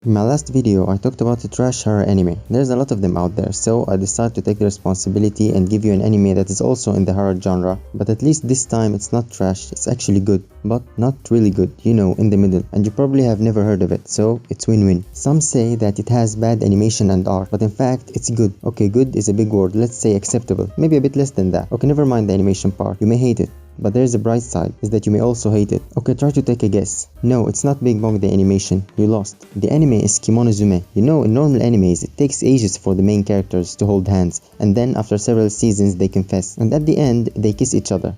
In my last video, I talked about the trash horror anime. There's a lot of them out there, so I decided to take the responsibility and give you an anime that is also in the horror genre. But at least this time it's not trash, it's actually good. But not really good, you know, in the middle. And you probably have never heard of it, so it's win-win. Some say that it has bad animation and art, but in fact it's good. Okay, good is a big word, let's say acceptable. Maybe a bit less than that. Okay, never mind the animation part, you may hate it. But there's a bright side, is that you may also hate it. Okay, try to take a guess. No, it's not Big Bang the animation. You lost. The anime is Kemonozume. You know, in normal animes, it takes ages for the main characters to hold hands, and then after several seasons they confess, and at the end, they kiss each other.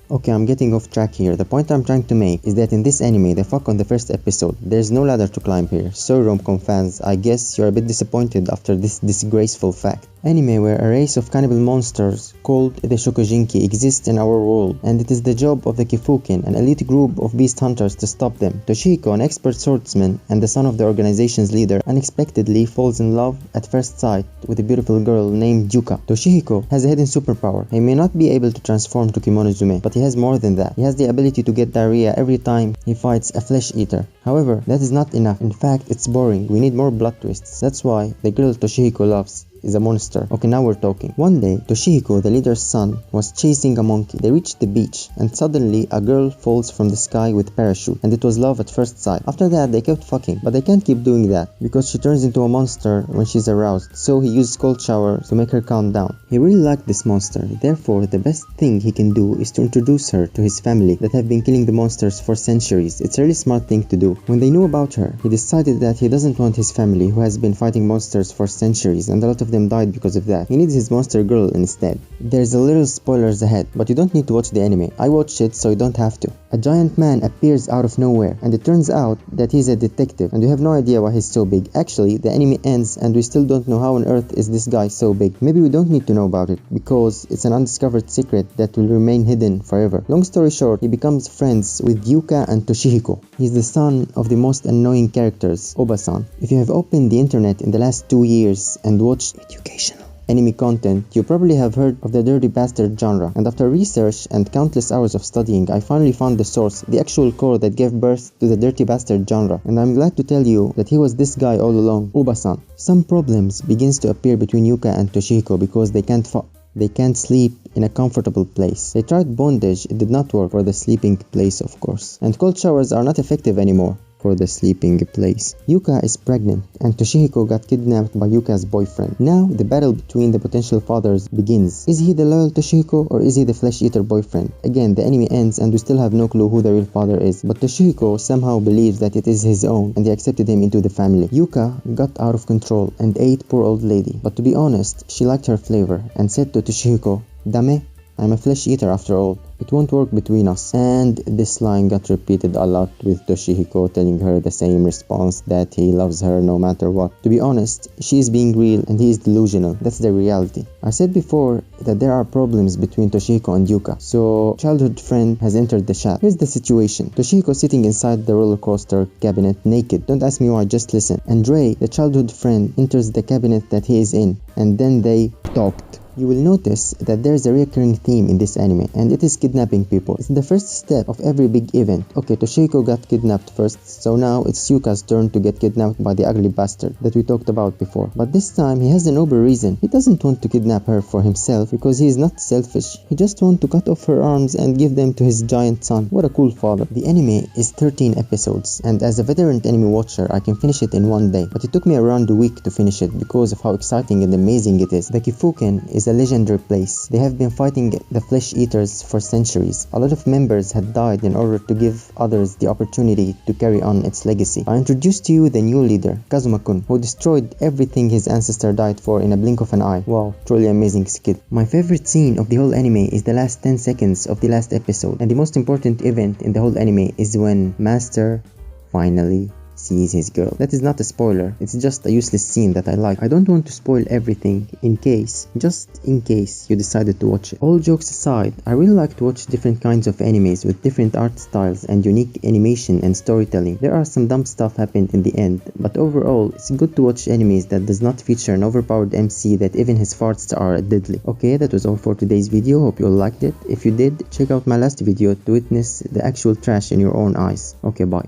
Okay, I'm getting off track here. The point I'm trying to make is that in this anime, they fuck on the first episode. There's no ladder to climb here. So rom-com fans, I guess you're a bit disappointed after this disgraceful fact. Anime where a race of cannibal monsters called the Shokujinki exists in our world, and it is the job of the Kifuken, an elite group of beast hunters, to stop them. Toshihiko, an expert swordsman and the son of the organization's leader, unexpectedly falls in love at first sight with a beautiful girl named Yuka. Toshihiko has a hidden superpower. He may not be able to transform to Kemonozume, but he has more than that. He has the ability to get diarrhea every time he fights a flesh eater. However, that is not enough. In fact, it's boring. We need more plot twists. That's why the girl Toshihiko loves is a monster. Okay, now we're talking. One day, Toshihiko, the leader's son, was chasing a monkey. They reached the beach, and suddenly a girl falls from the sky with parachute, and it was love at first sight. After that, they kept fucking, but they can't keep doing that, because she turns into a monster when she's aroused, so he used cold shower to make her calm down. He really liked this monster, therefore the best thing he can do is to introduce her to his family that have been killing the monsters for centuries. It's a really smart thing to do. When they knew about her, he decided that he doesn't want his family, who has been fighting monsters for centuries, and a lot of them died because of that. He needs his monster girl instead. There's a little spoilers ahead, but you don't need to watch the anime. I watched it, so you don't have to. A giant man appears out of nowhere, and it turns out that he's a detective, and you have no idea why he's so big. Actually, the anime ends, and we still don't know how on earth is this guy so big. Maybe we don't need to know about it, because it's an undiscovered secret that will remain hidden forever. Long story short, he becomes friends with Yuka and Toshihiko. He's the son of the most annoying characters, Obasan. If you have opened the internet in the last 2 years and watched educational anime content, you probably have heard of the dirty bastard genre, and after research and countless hours of studying, I finally found the source, the actual core that gave birth to the dirty bastard genre, and I'm glad to tell you that he was this guy all along, Obasan. Some problems begins to appear between Yuka and Toshihiko because they can't sleep in a comfortable place. They tried bondage, it did not work for the sleeping place, of course, and cold showers are not effective anymore for the sleeping place. Yuka is pregnant, and Toshihiko got kidnapped by Yuka's boyfriend. Now the battle between the potential fathers begins. Is he the loyal Toshihiko, or is he the flesh-eater boyfriend? Again, the anime ends and we still have no clue who the real father is, but Toshihiko somehow believes that it is his own, and he accepted him into the family. Yuka got out of control and ate poor old lady, but to be honest, she liked her flavor and said to Toshihiko, "Dame, I'm a flesh eater after all. It won't work between us." And this line got repeated a lot, with Toshihiko telling her the same response, that he loves her no matter what. To be honest, she is being real and he is delusional. That's the reality. I said before that there are problems between Toshihiko and Yuka, so childhood friend has entered the chat. Here's the situation. Toshihiko sitting inside the roller coaster cabinet naked. Don't ask me why, just listen. And Ray, the childhood friend, enters the cabinet that he is in, and then they talked. You will notice that there is a recurring theme in this anime, and it is kidnapping people. It's the first step of every big event. Okay, Toshihiko got kidnapped first, so now it's Yuka's turn to get kidnapped by the ugly bastard that we talked about before. But this time he has an uber reason. He doesn't want to kidnap her for himself because he is not selfish. He just wants to cut off her arms and give them to his giant son. What a cool father. The anime is 13 episodes, and as a veteran anime watcher, I can finish it in one day. But it took me around a week to finish it because of how exciting and amazing it is. The Kifuken is a legendary place. They have been fighting the flesh eaters for centuries. A lot of members had died in order to give others the opportunity to carry on its legacy. I introduced to you the new leader, Kazuma-kun, who destroyed everything his ancestor died for in a blink of an eye. Wow, truly amazing skit. My favorite scene of the whole anime is the last 10 seconds of the last episode, and the most important event in the whole anime is when Master finally sees his girl. That is not a spoiler, it's just a useless scene that I like. I don't want to spoil everything just in case you decided to watch it. All jokes aside, I really like to watch different kinds of animes with different art styles and unique animation and storytelling. There are some dumb stuff happened in the end, but overall it's good to watch animes that does not feature an overpowered MC that even his farts are deadly. Okay, that was all for today's video. Hope you all liked it. If you did, check out my last video to witness the actual trash in your own eyes. Okay, bye.